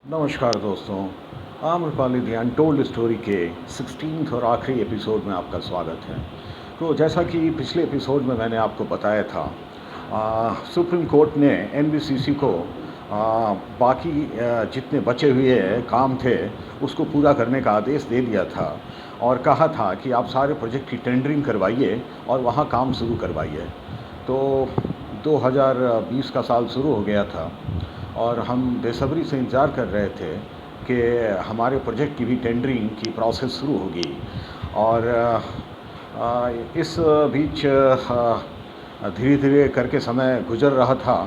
नमस्कार दोस्तों, Amrapali the untold story के 16th और आखिरी एपिसोड में आपका स्वागत है। तो जैसा कि पिछले एपिसोड में मैंने आपको बताया था, सुप्रीम कोर्ट ने एनबीसीसी को बाकी जितने बचे हुए काम थे उसको पूरा करने का आदेश दे दिया था और कहा था कि आप सारे प्रोजेक्ट की टेंडरिंग करवाइए और वहाँ काम शुरू करवाइए। तो 2020 का साल शुरू हो गया था और हम बेसब्री से इंतज़ार कर रहे थे कि हमारे प्रोजेक्ट की भी टेंडरिंग की प्रोसेस शुरू होगी। और इस बीच धीरे धीरे करके समय गुजर रहा था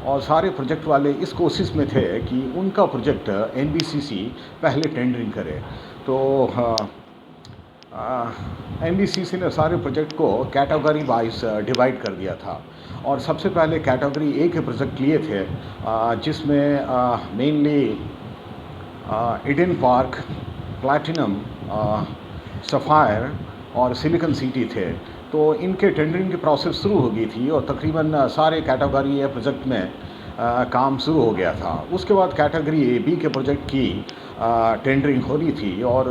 और सारे प्रोजेक्ट वाले इस कोशिश में थे कि उनका प्रोजेक्ट एनबीसीसी पहले टेंडरिंग करे। तो एनबीसीसी ने सारे प्रोजेक्ट को कैटेगरी वाइज डिवाइड कर दिया था और सबसे पहले कैटेगरी ए के प्रोजेक्ट लिए थे, जिसमें mainly Eden park, platinum, sapphire और सिलिकॉन सिटी थे। तो इनके टेंडरिंग की प्रोसेस शुरू हो गई थी और तकरीबन सारे कैटेगरी ए प्रोजेक्ट में काम शुरू हो गया था। उसके बाद कैटेगरी ए बी के प्रोजेक्ट की टेंडरिंग हो रही थी और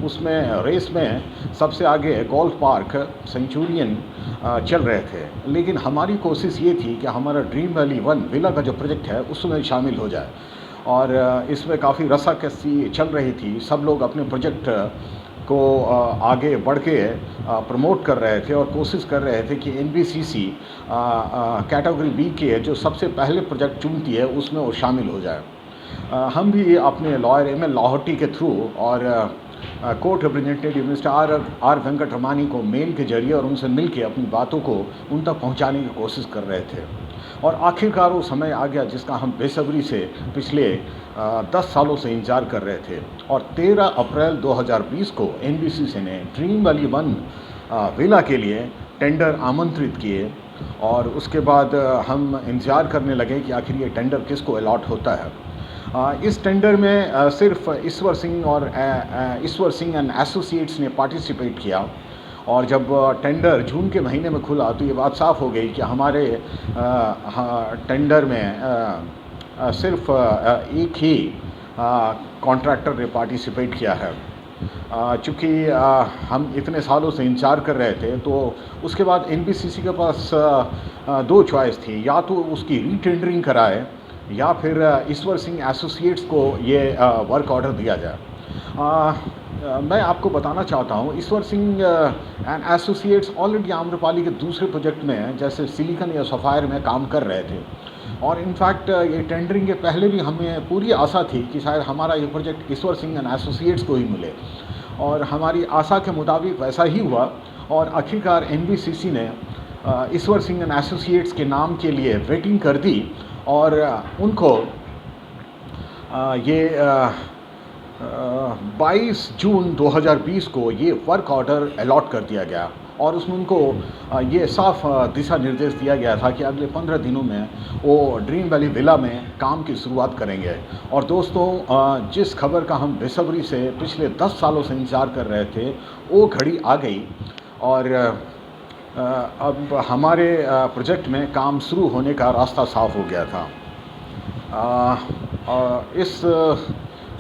उसमें रेस में सबसे आगे गोल्फ पार्क, सेंचुरियन चल रहे थे। लेकिन हमारी कोशिश ये थी कि हमारा ड्रीम वैली 1 विला का जो प्रोजेक्ट है उसमें शामिल हो जाए और इसमें काफ़ी रस्साकसी चल रही थी। सब लोग अपने प्रोजेक्ट को आगे बढ़ के प्रमोट कर रहे थे और कोशिश कर रहे थे कि एनबीसीसी कैटेगरी बी के जो सबसे पहले प्रोजेक्ट चुनती है उसमें वो शामिल हो जाए। हम भी अपने लॉयर एम.एल. लाहौटी के थ्रू और court representative mister R Venkat Ramani को मेल के जरिए और उनसे मिल के अपनी बातों को उन तक पहुँचाने की कोशिश कर रहे थे। और आखिरकार वो समय आ गया जिसका हम बेसब्री से पिछले 10 सालों से इंतज़ार कर रहे थे और 13 अप्रैल 2020 को एनबीसीसी ने ड्रीम वैली 1 विला के लिए टेंडर आमंत्रित किए और उसके बाद हम इंतज़ार करने लगे कि आखिर ये टेंडर किसको अलॉट होता है। इस टेंडर में सिर्फ ईश्वर सिंह एंड एसोसिएट्स ने पार्टिसिपेट किया और जब टेंडर जून के महीने में खुला तो ये बात साफ़ हो गई कि हमारे टेंडर में सिर्फ एक ही कॉन्ट्रैक्टर ने पार्टिसिपेट किया है। चूँकि हम इतने सालों से इंतज़ार कर रहे थे तो उसके बाद एनबीसीसी के पास दो चॉइस थी, या तो उसकी रीटेंडरिंग कराए या फिर ईश्वर सिंह एसोसिएट्स को ये वर्क ऑर्डर दिया जाए। मैं आपको बताना चाहता हूँ, Ishwar Singh and associates already Amrapali के दूसरे प्रोजेक्ट में जैसे सिलिकॉन या सफ़ायर में काम कर रहे थे और इनफैक्ट ये टेंडरिंग के पहले भी हमें पूरी आशा थी कि शायद हमारा ये project Ishwar Singh and associates को ही मिले और हमारी आशा के मुताबिक वैसा ही हुआ और आखिरकार एनबीसीसी ने ईश्वर सिंह एंड एसोसिएट्स के नाम के लिए वेटिंग कर दी और उनको ये 22 जून 2020 को ये वर्क ऑर्डर अलॉट कर दिया गया और उसमें उनको ये साफ दिशा निर्देश दिया गया था कि अगले 15 दिनों में वो ड्रीम वैली विला में काम की शुरुआत करेंगे। और दोस्तों, जिस खबर का हम बेसब्री से पिछले 10 सालों से इंतज़ार कर रहे थे वो घड़ी आ गई और अब हमारे प्रोजेक्ट में काम शुरू होने का रास्ता साफ हो गया था। इस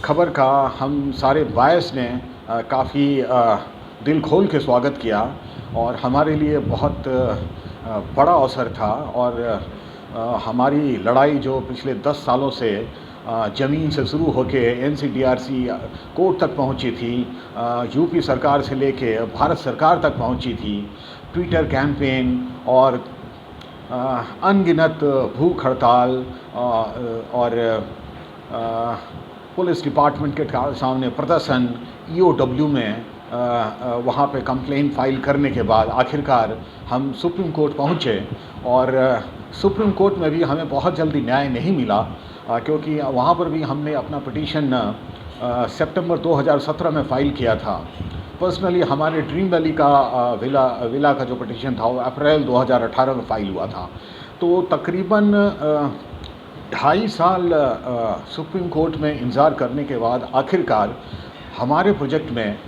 खबर का हम सारे बायर्स ने काफ़ी दिल खोल के स्वागत किया और हमारे लिए बहुत बड़ा अवसर था और हमारी लड़ाई जो पिछले 10 सालों से ज़मीन से शुरू होके एनसीडीआरसी कोर्ट तक पहुंची थी, यूपी सरकार से लेके भारत सरकार तक पहुंची थी, ट्विटर कैंपेन और अनगिनत भूख हड़ताल और पुलिस डिपार्टमेंट के सामने प्रदर्शन, ईओडब्ल्यू में वहाँ पे कंप्लेन फाइल करने के बाद आखिरकार हम सुप्रीम कोर्ट पहुँचे और सुप्रीम कोर्ट में भी हमें बहुत जल्दी न्याय नहीं मिला क्योंकि वहाँ पर भी हमने अपना पिटीशन सितंबर 2017 में फ़ाइल किया था। पर्सनली हमारे ड्रीम वैली का विला का जो पिटीशन था वो अप्रैल 2018 में फ़ाइल हुआ था। तो तकरीबन 2.5 साल सुप्रीम कोर्ट में इंतज़ार करने के बाद आखिरकार हमारे प्रोजेक्ट में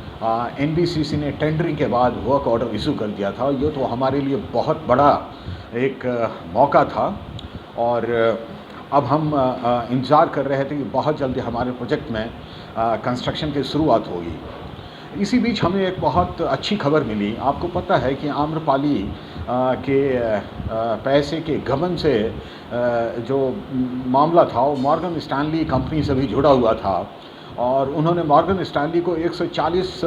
एनबीसीसी ने टेंडरिंग के बाद वर्क ऑर्डर इशू कर दिया था। ये तो हमारे लिए बहुत बड़ा एक मौका था और अब हम इंतज़ार कर रहे थे कि बहुत जल्दी हमारे प्रोजेक्ट में कंस्ट्रक्शन की शुरुआत होगी। इसी बीच हमें एक बहुत अच्छी खबर मिली। आपको पता है कि आम्रपाली के पैसे के गबन से जो मामला था वो मॉर्गन स्टैनली कंपनी से भी जुड़ा हुआ था, और उन्होंने मॉर्गन स्टैनली को 140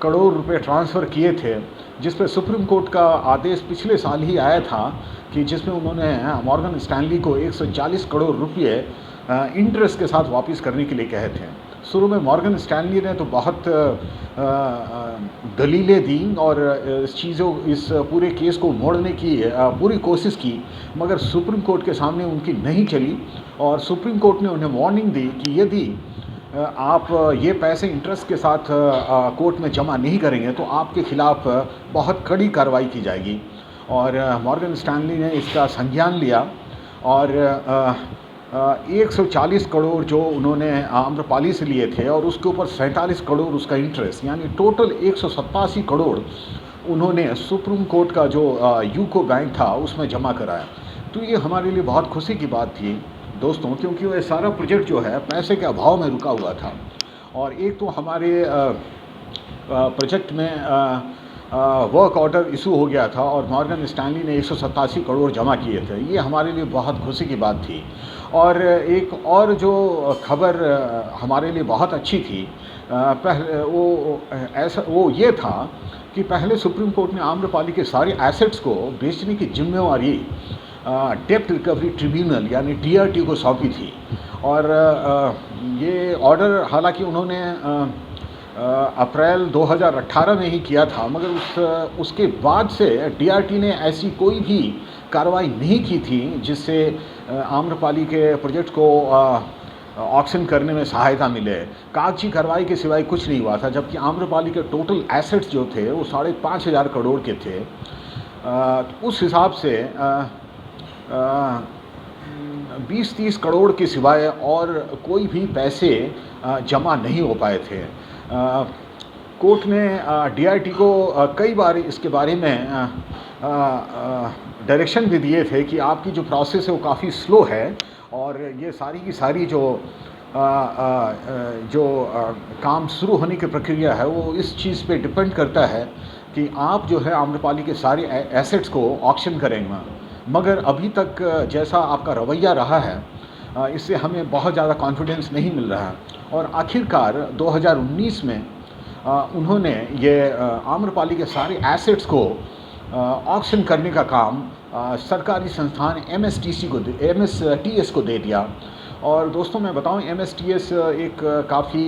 करोड़ रुपए ट्रांसफ़र किए थे, जिस पे सुप्रीम कोर्ट का आदेश पिछले साल ही आया था कि जिसमें उन्होंने मॉर्गन स्टैनली को 140 करोड़ रुपये इंटरेस्ट के साथ वापस करने के लिए कहे थे। शुरू में मॉर्गन स्टैनली ने तो बहुत दलीलें दी और इस पूरे केस को मोड़ने की पूरी कोशिश की, मगर सुप्रीम कोर्ट के सामने उनकी नहीं चली, और सुप्रीम कोर्ट ने उन्हें वार्निंग दी कि यदि आप ये पैसे इंटरेस्ट के साथ कोर्ट में जमा नहीं करेंगे तो आपके खिलाफ बहुत कड़ी कार्रवाई की जाएगी। और मॉर्गन स्टैनली ने इसका संज्ञान लिया और 140 करोड़ जो उन्होंने आम्रपाली से लिए थे और उसके ऊपर 47 करोड़ उसका इंटरेस्ट, यानी टोटल 187 करोड़ उन्होंने सुप्रीम कोर्ट का जो यूको बैंक था उसमें जमा कराया। तो ये हमारे लिए बहुत खुशी की बात थी दोस्तों, क्योंकि ये सारा प्रोजेक्ट जो है पैसे के अभाव में रुका हुआ था। और एक तो हमारे प्रोजेक्ट में वर्क ऑर्डर इशू हो गया था और मॉर्गन स्टैनली ने 187 करोड़ जमा किए थे। ये हमारे लिए बहुत खुशी की बात थी। और एक और जो खबर हमारे लिए बहुत अच्छी थी, पहले वो ये था कि पहले सुप्रीम कोर्ट ने आम्रपाली के सारे एसेट्स को बेचने की जिम्मेवारी डेप्ट रिकवरी ट्रिब्यूनल यानी DRT को सौंपी थी। और ये ऑर्डर हालांकि उन्होंने अप्रैल 2018 में ही किया था, मगर उसके बाद से DRT ने ऐसी कोई भी कार्रवाई नहीं की थी जिससे आम्रपाली के प्रोजेक्ट को ऑक्शन करने में सहायता मिले। कागजी कार्रवाई के सिवाय कुछ नहीं हुआ था, जबकि आम्रपाली के टोटल एसेट्स जो थे वो 5,500 करोड़ के थे। उस हिसाब से 20-30 करोड़ के सिवाय और कोई भी पैसे जमा नहीं हो पाए थे। कोर्ट ने DRT को कई बार इसके बारे में डायरेक्शन भी दिए थे कि आपकी जो प्रोसेस है वो काफ़ी स्लो है, और ये सारी की सारी जो काम शुरू होने की प्रक्रिया है वो इस चीज़ पे डिपेंड करता है कि आप जो है आम्रपाली के सारे एसेट्स को ऑक्शन करेंगे। मगर अभी तक जैसा आपका रवैया रहा है इससे हमें बहुत ज़्यादा कॉन्फिडेंस नहीं मिल रहा है। और आखिरकार 2019 में उन्होंने ये आम्रपाली के सारे एसेट्स को ऑक्शन करने का काम सरकारी संस्थान MSTS को दे दिया। और दोस्तों मैं बताऊं, MSTS एक काफ़ी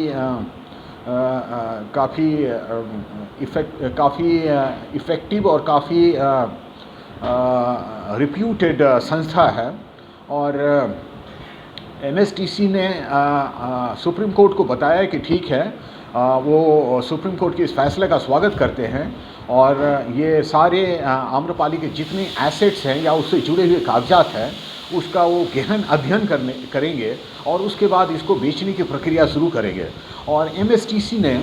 इफ़ेक्टिव और काफ़ी रिप्यूटेड संस्था है। और MSTC ने सुप्रीम कोर्ट को बताया कि ठीक है, वो सुप्रीम कोर्ट के इस फैसले का स्वागत करते हैं और ये सारे आम्रपाली के जितने एसेट्स हैं या उससे जुड़े हुए कागजात हैं उसका वो गहन अध्ययन करेंगे और उसके बाद इसको बेचने की प्रक्रिया शुरू करेंगे। और MSTC ने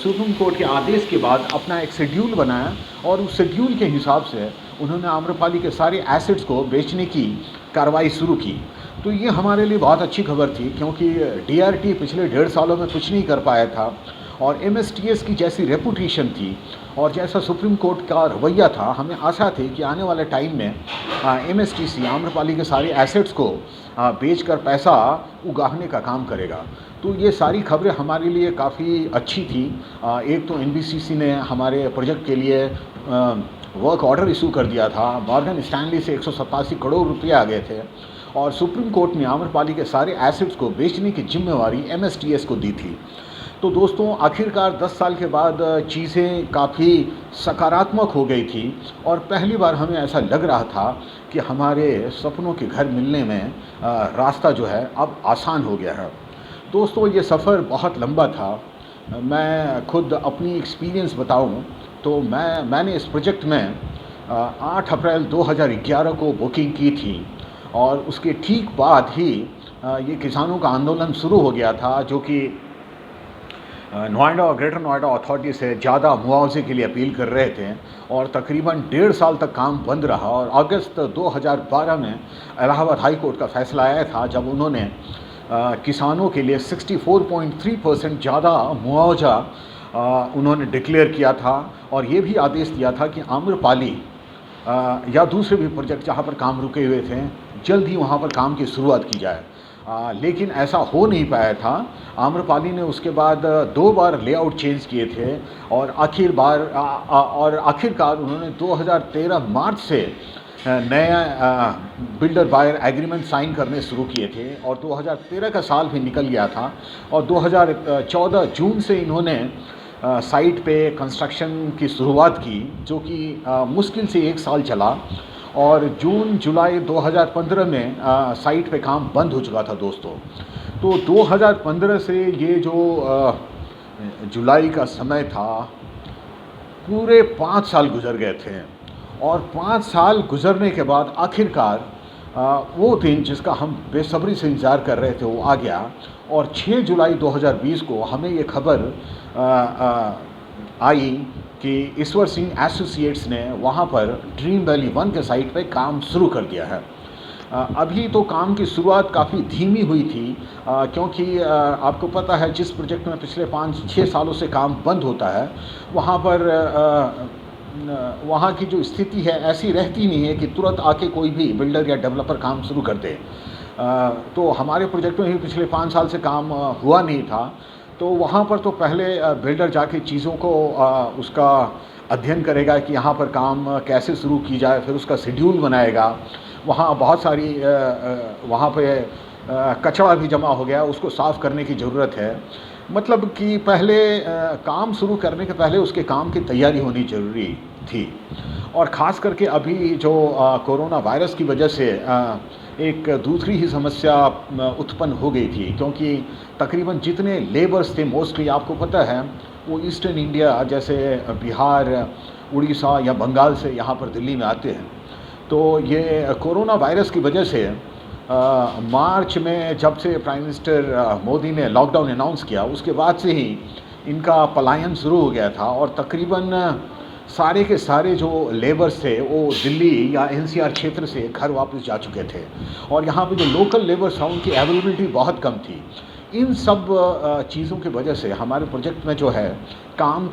सुप्रीम कोर्ट के आदेश के बाद अपना एक शेड्यूल बनाया और उस शेड्यूल के हिसाब से उन्होंने आम्रपाली के सारे एसेट्स को बेचने की कार्रवाई शुरू की। तो ये हमारे लिए बहुत अच्छी खबर थी, क्योंकि DRT पिछले 1.5 सालों में कुछ नहीं कर पाया था और MSTS की जैसी रेपुटेशन थी और जैसा सुप्रीम कोर्ट का रवैया था, हमें आशा थी कि आने वाले टाइम में MSTC आम्रपाली के सारे एसेट्स को बेचकर पैसा उगाहने का काम करेगा। तो ये सारी खबरें हमारे लिए काफ़ी अच्छी थी। एक तो NBCC ने हमारे प्रोजेक्ट के लिए वर्क ऑर्डर इशू कर दिया था, मॉर्गन स्टैनली से 187 करोड़ रुपये आ गए थे और सुप्रीम कोर्ट ने आम्रपाली के सारे एसेट्स को बेचने की जिम्मेवारी MSTS को दी थी। तो दोस्तों आखिरकार 10 साल के बाद चीज़ें काफ़ी सकारात्मक हो गई थी और पहली बार हमें ऐसा लग रहा था कि हमारे सपनों के घर मिलने में रास्ता जो है अब आसान हो गया है। दोस्तों ये सफ़र बहुत लंबा था। मैं खुद अपनी एक्सपीरियंस बताऊं तो मैंने इस प्रोजेक्ट में 8 अप्रैल 2011 को बुकिंग की थी और उसके ठीक बाद ही ये किसानों का आंदोलन शुरू हो गया था, जो कि नोएडा और ग्रेटर नोएडा अथॉरिटी से ज़्यादा मुआवजे के लिए अपील कर रहे थे और तकरीबन 1.5 साल तक काम बंद रहा। और अगस्त 2012 में इलाहाबाद हाई कोर्ट का फैसला आया था, जब उन्होंने किसानों के लिए 64.3% ज़्यादा मुआवजा उन्होंने डिक्लेयर किया था। और ये भी आदेश दिया था कि आम्रपाली या दूसरे भी प्रोजेक्ट जहाँ पर काम रुके हुए थे, जल्द ही वहाँ पर काम की शुरुआत की जाए। लेकिन ऐसा हो नहीं पाया था। आम्रपाली ने उसके बाद 2 बार लेआउट चेंज किए थे और आखिरकार उन्होंने 2013 मार्च से नया बिल्डर बायर एग्रीमेंट साइन करने शुरू किए थे और 2013 का साल भी निकल गया था और 2014 जून से इन्होंने साइट पे कंस्ट्रक्शन की शुरुआत की, जो कि मुश्किल से 1 साल चला और जून जुलाई 2015 में साइट पे काम बंद हो चुका था दोस्तों। तो 2015 से ये जो जुलाई का समय था, पूरे 5 साल गुजर गए थे और 5 साल गुजरने के बाद आखिरकार वो दिन जिसका हम बेसब्री से इंतज़ार कर रहे थे वो आ गया। और 6 जुलाई 2020 को हमें ये खबर आई कि ईश्वर सिंह एसोसिएट्स ने वहाँ पर ड्रीम वैली 1 के साइट पे काम शुरू कर दिया है। अभी तो काम की शुरुआत काफ़ी धीमी हुई थी, क्योंकि आपको पता है जिस प्रोजेक्ट में पिछले 5-6 सालों से काम बंद होता है, वहाँ पर वहाँ की जो स्थिति है ऐसी रहती नहीं है कि तुरंत आके कोई भी बिल्डर या डेवलपर काम शुरू कर दे। तो हमारे प्रोजेक्ट में भी पिछले 5 साल से काम हुआ नहीं था। तो वहाँ पर तो पहले बिल्डर जाके चीज़ों को उसका अध्ययन करेगा कि यहाँ पर काम कैसे शुरू की जाए, फिर उसका शेड्यूल बनाएगा। वहाँ बहुत सारी वहाँ पे कचरा भी जमा हो गया, उसको साफ़ करने की ज़रूरत है। मतलब कि पहले काम शुरू करने के पहले उसके काम की तैयारी होनी ज़रूरी थी। और ख़ास करके अभी जो कोरोना वायरस की वजह से एक दूसरी ही समस्या उत्पन्न हो गई थी, क्योंकि तकरीबन जितने लेबर्स थे मोस्टली आपको पता है वो ईस्टर्न इंडिया जैसे बिहार, उड़ीसा या बंगाल से यहाँ पर दिल्ली में आते हैं। तो ये कोरोना वायरस की वजह से मार्च में जब से प्राइम मिनिस्टर मोदी ने लॉकडाउन अनाउंस किया, उसके बाद से ही इनका पलायन शुरू हो गया था और तकरीबन सारे के सारे जो लेबर्स थे वो दिल्ली या एनसीआर क्षेत्र से घर वापस जा चुके थे और यहाँ पे जो लोकल लेबर्स हैं उनकी अवेलेबिलिटी बहुत कम थी। इन सब चीज़ों की वजह से हमारे प्रोजेक्ट में जो है काम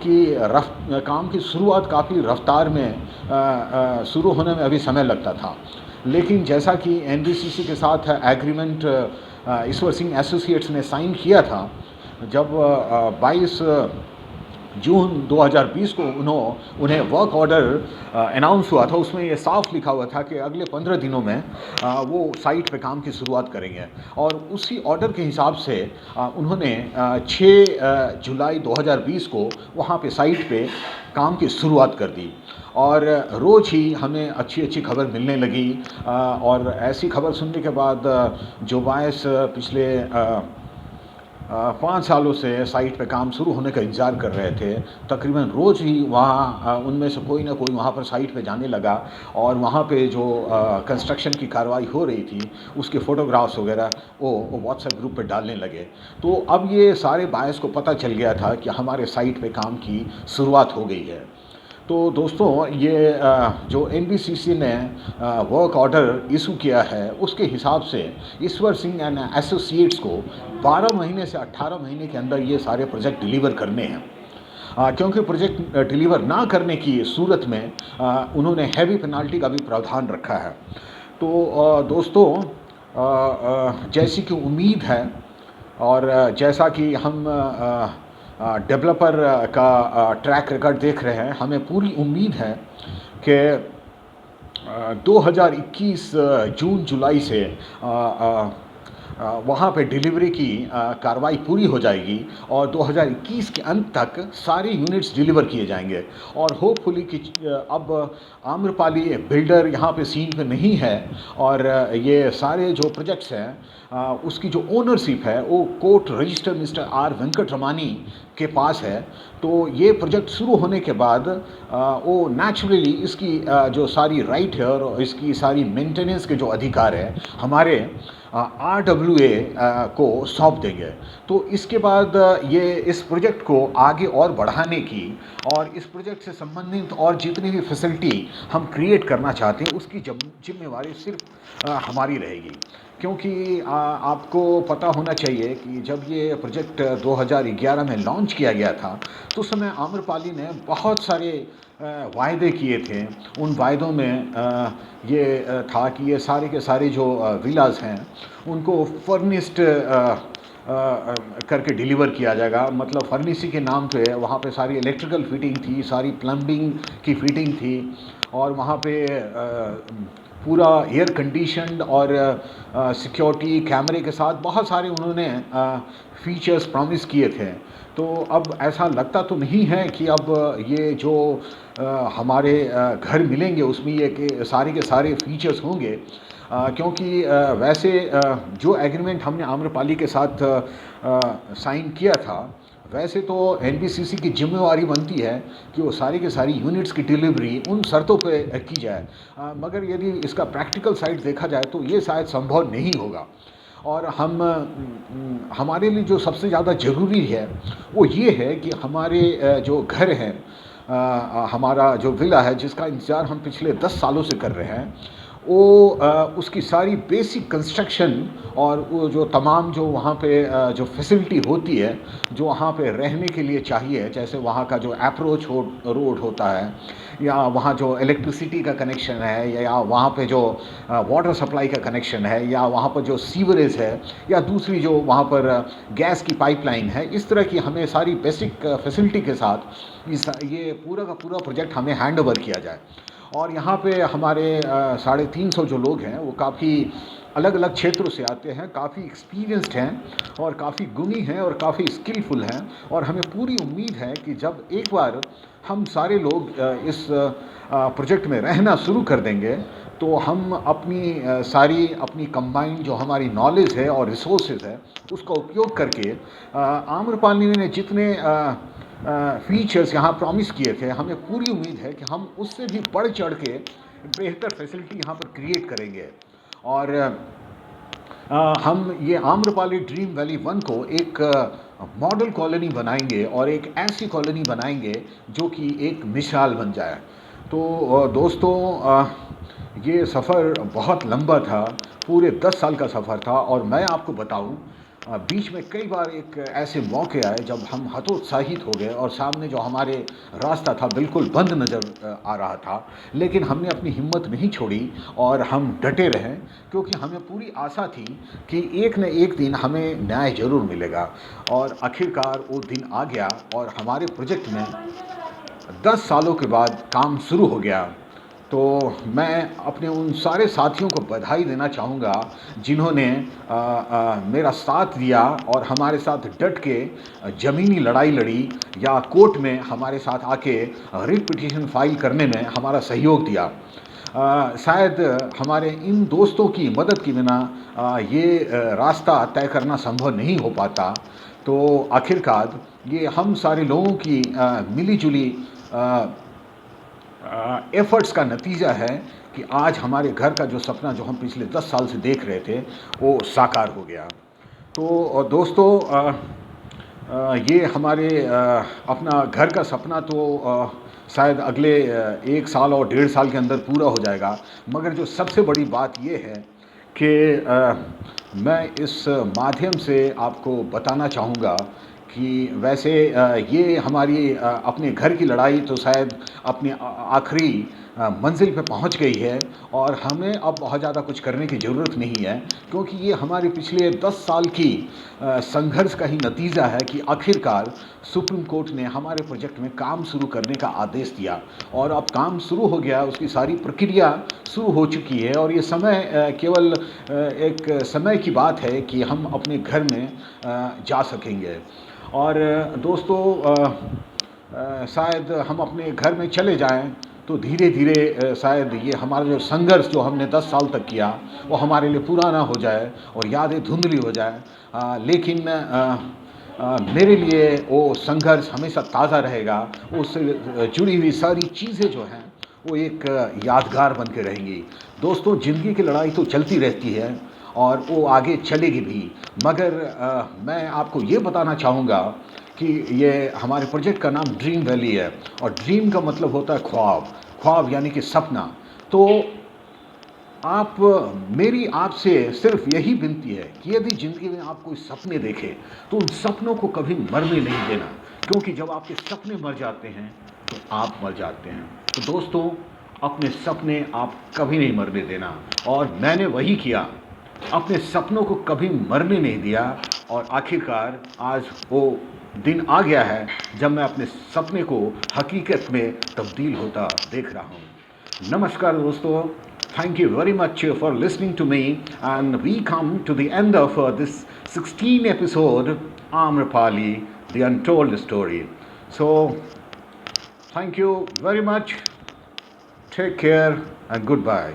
की शुरुआत काफ़ी रफ्तार में शुरू होने में अभी समय लगता था। लेकिन जैसा कि एनबीसीसी के साथ एग्रीमेंट ईश्वर सिंह एसोसिएट्स ने साइन किया था, जब 22 जून 2020 को उन्हें वर्क ऑर्डर अनाउंस हुआ था, उसमें ये साफ लिखा हुआ था कि अगले 15 दिनों में वो साइट पे काम की शुरुआत करेंगे। और उसी ऑर्डर के हिसाब से उन्होंने 6 जुलाई 2020 को वहाँ पे साइट पे काम की शुरुआत कर दी और रोज़ ही हमें अच्छी खबर मिलने लगी। और ऐसी खबर सुनने के बाद जो बायस पिछले 5 सालों से साइट पे काम शुरू होने का इंतज़ार कर रहे थे, तकरीबन रोज़ ही वहाँ उनमें से कोई ना कोई वहाँ पर साइट पे जाने लगा और वहाँ पे जो कंस्ट्रक्शन की कार्रवाई हो रही थी उसके फ़ोटोग्राफ्स वगैरह वो व्हाट्सएप ग्रुप पे डालने लगे। तो अब ये सारे बायर्स को पता चल गया था कि हमारे साइट पे काम की शुरुआत हो गई है। तो दोस्तों, ये जो एनबीसीसी ने वर्क ऑर्डर इशू किया है उसके हिसाब से ईश्वर सिंह एंड एसोसिएट्स को 12 महीने से 18 महीने के अंदर ये सारे प्रोजेक्ट डिलीवर करने हैं। क्योंकि प्रोजेक्ट डिलीवर ना करने की सूरत में उन्होंने हैवी पेनाल्टी का भी प्रावधान रखा है। तो दोस्तों, जैसी कि उम्मीद है और जैसा कि हम डेवलपर का ट्रैक रिकॉर्ड देख रहे हैं, हमें पूरी उम्मीद है कि 2021 जून जुलाई से वहाँ पे डिलीवरी की कार्रवाई पूरी हो जाएगी और 2021 के अंत तक सारे यूनिट्स डिलीवर किए जाएंगे। और होपफुली कि अब आम्रपाली बिल्डर यहाँ पे सीन पे नहीं है और ये सारे जो प्रोजेक्ट्स हैं उसकी जो ओनरशिप है वो कोर्ट रजिस्टर मिस्टर आर वेंकटरमानी के पास है। तो ये प्रोजेक्ट शुरू होने के बाद वो नेचुरली इसकी जो सारी राइट है और इसकी सारी मेंटेनेंस के जो अधिकार है हमारे RWA को सौंप देंगे। तो इसके बाद ये इस प्रोजेक्ट को आगे और बढ़ाने की और इस प्रोजेक्ट से संबंधित और जितनी भी फैसिलिटी हम क्रिएट करना चाहते हैं उसकी जिम्मेवारी सिर्फ हमारी रहेगी। क्योंकि आपको पता होना चाहिए कि जब ये प्रोजेक्ट 2011 में लॉन्च किया गया था तो उस समय आम्रपाली ने बहुत सारे वायदे किए थे। उन वायदों में ये था कि ये सारे के सारे जो विलास हैं उनको फर्निश्ड करके डिलीवर किया जाएगा। मतलब फर्निशिंग के नाम पे वहाँ पे सारी इलेक्ट्रिकल फिटिंग थी, सारी प्लम्बिंग की फिटिंग थी और वहाँ पे पूरा एयर कंडीशनड और सिक्योरिटी कैमरे के साथ बहुत सारे उन्होंने फीचर्स प्रॉमिस किए थे। तो अब ऐसा लगता तो नहीं है कि अब ये जो हमारे घर मिलेंगे उसमें ये के सारे फीचर्स होंगे। क्योंकि वैसे जो एग्रीमेंट हमने आम्रपाली के साथ साइन किया था वैसे तो एनबीसीसी की जिम्मेवारी बनती है कि वो सारी के सारी यूनिट्स की डिलीवरी उन शर्तों पे की जाए। मगर यदि इसका प्रैक्टिकल साइड देखा जाए तो ये शायद संभव नहीं होगा। और हमारे लिए जो सबसे ज़्यादा ज़रूरी है वो ये है कि हमारे जो घर हैं, हमारा जो विला है जिसका इंतज़ार हम पिछले 10 सालों से कर रहे हैं वो उसकी सारी बेसिक कंस्ट्रक्शन और वो जो तमाम जो वहाँ पे जो फैसिलिटी होती है जो वहाँ पे रहने के लिए चाहिए, जैसे वहाँ का जो अप्रोच रोड होता है या वहाँ जो इलेक्ट्रिसिटी का कनेक्शन है या वहाँ पे जो वाटर सप्लाई का कनेक्शन है या वहाँ पर जो सीवरेज है या दूसरी जो वहाँ पर गैस की पाइपलाइन है, इस तरह की हमें सारी बेसिक फैसिलिटी के साथ ये पूरा का पूरा प्रोजेक्ट हमें हैंड ओवर किया जाए। और यहाँ पे हमारे 350 जो लोग हैं वो काफ़ी अलग अलग क्षेत्रों से आते हैं, काफ़ी एक्सपीरियंस्ड हैं और काफ़ी गुणी हैं और काफ़ी स्किलफुल हैं। और हमें पूरी उम्मीद है कि जब एक बार हम सारे लोग इस प्रोजेक्ट में रहना शुरू कर देंगे तो हम अपनी कंबाइंड जो हमारी नॉलेज है और रिसोर्सेज है उसका उपयोग करके आम्रपाली ने जितने फीचर्स यहाँ प्रॉमिस किए थे हमें पूरी उम्मीद है कि हम उससे भी बढ़ चढ़ के बेहतर फैसिलिटी यहाँ पर क्रिएट करेंगे। और हम ये आम्रपाली ड्रीम वैली 1 को एक मॉडल कॉलोनी बनाएंगे और एक ऐसी कॉलोनी बनाएंगे जो कि एक मिसाल बन जाए। तो दोस्तों ये सफ़र बहुत लंबा था, पूरे 10 साल का सफ़र था। और मैं आपको बताऊं बीच में कई बार एक ऐसे मौके आए जब हम हतोत्साहित हो गए और सामने जो हमारे रास्ता था बिल्कुल बंद नज़र आ रहा था, लेकिन हमने अपनी हिम्मत नहीं छोड़ी और हम डटे रहे क्योंकि हमें पूरी आशा थी कि एक न एक दिन हमें न्याय ज़रूर मिलेगा। और आखिरकार वो दिन आ गया और हमारे प्रोजेक्ट में 10 सालों के बाद काम शुरू हो गया। तो मैं अपने उन सारे साथियों को बधाई देना चाहूँगा जिन्होंने मेरा साथ दिया और हमारे साथ डट के ज़मीनी लड़ाई लड़ी या कोर्ट में हमारे साथ आके रिट पिटीशन फाइल करने में हमारा सहयोग दिया। शायद हमारे इन दोस्तों की मदद के बिना ये रास्ता तय करना संभव नहीं हो पाता। तो आखिरकार ये हम सारे लोगों की मिली जुली एफ़र्ट्स का नतीजा है कि आज हमारे घर का जो सपना जो हम पिछले 10 साल से देख रहे थे वो साकार हो गया। तो दोस्तों ये हमारे अपना घर का सपना तो शायद अगले 1 साल और 1.5 साल के अंदर पूरा हो जाएगा। मगर जो सबसे बड़ी बात ये है कि मैं इस माध्यम से आपको बताना चाहूँगा कि वैसे ये हमारी अपने घर की लड़ाई तो शायद अपनी आखिरी मंजिल पे पहुंच गई है और हमें अब बहुत ज़्यादा कुछ करने की ज़रूरत नहीं है, क्योंकि ये हमारे पिछले 10 साल की संघर्ष का ही नतीजा है कि आखिरकार सुप्रीम कोर्ट ने हमारे प्रोजेक्ट में काम शुरू करने का आदेश दिया और अब काम शुरू हो गया, उसकी सारी प्रक्रिया शुरू हो चुकी है और ये समय केवल एक समय की बात है कि हम अपने घर में जा सकेंगे। और दोस्तों शायद हम अपने घर में चले जाएं तो धीरे धीरे शायद ये हमारा जो संघर्ष जो हमने 10 साल तक किया वो हमारे लिए पुराना हो जाए और यादें धुंधली हो जाए। लेकिन मेरे लिए वो संघर्ष हमेशा ताज़ा रहेगा। उससे जुड़ी हुई सारी चीज़ें जो हैं वो एक यादगार बन के रहेंगी। दोस्तों, ज़िंदगी की लड़ाई तो चलती रहती है और वो आगे चलेगी भी, मगर मैं आपको ये बताना चाहूँगा कि ये हमारे प्रोजेक्ट का नाम ड्रीम वैली है और ड्रीम का मतलब होता है ख्वाब, ख्वाब यानी कि सपना। तो आप मेरी आपसे सिर्फ यही विनती है कि यदि ज़िंदगी में आप कोई सपने देखें तो उन सपनों को कभी मरने नहीं देना, क्योंकि जब आपके सपने मर जाते हैं तो आप मर जाते हैं। तो दोस्तों, अपने सपने आप कभी नहीं मरने देना, और मैंने वही किया, अपने सपनों को कभी मरने नहीं दिया, और आखिरकार आज वो दिन आ गया है जब मैं अपने सपने को हकीकत में तब्दील होता देख रहा हूँ। Namaskar dosto, thank you very much for listening to me, and we come to the end of this 16 episode Amrapali, the untold story. So thank you very much, take care and goodbye.